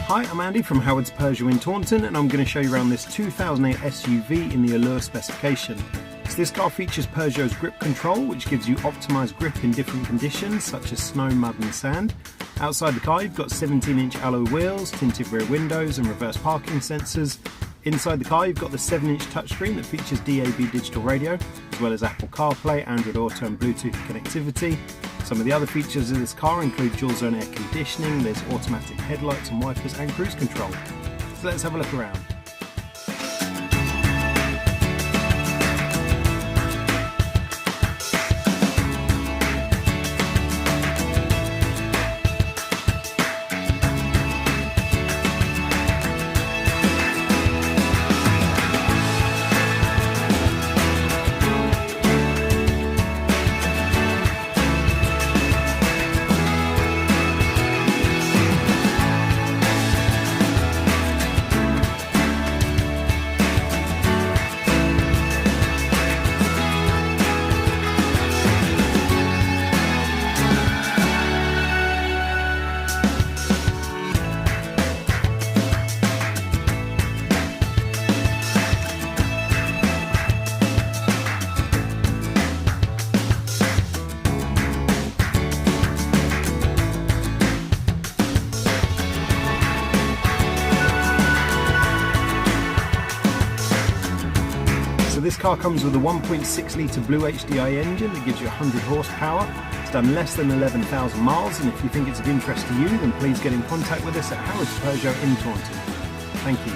Hi, I'm Andy from Howard's Peugeot in Taunton, and I'm going to show you around this 2008 SUV in the Allure specification. So this car features Peugeot's grip control, which gives you optimised grip in different conditions such as snow, mud and sand. Outside the car you've got 17-inch alloy wheels, tinted rear windows and reverse parking sensors. Inside the car you've got the 7-inch touchscreen that features DAB digital radio, as well as Apple CarPlay, Android Auto and Bluetooth connectivity. Some of the other features of this car include dual zone air conditioning, there's automatic headlights and wipers and cruise control. So let's have a look around. So this car comes with a 1.6 litre Blue HDI engine that gives you 100 horsepower. It's done less than 11,000 miles, and if you think it's of interest to you, then please get in contact with us at Howard's Peugeot in Taunton. Thank you.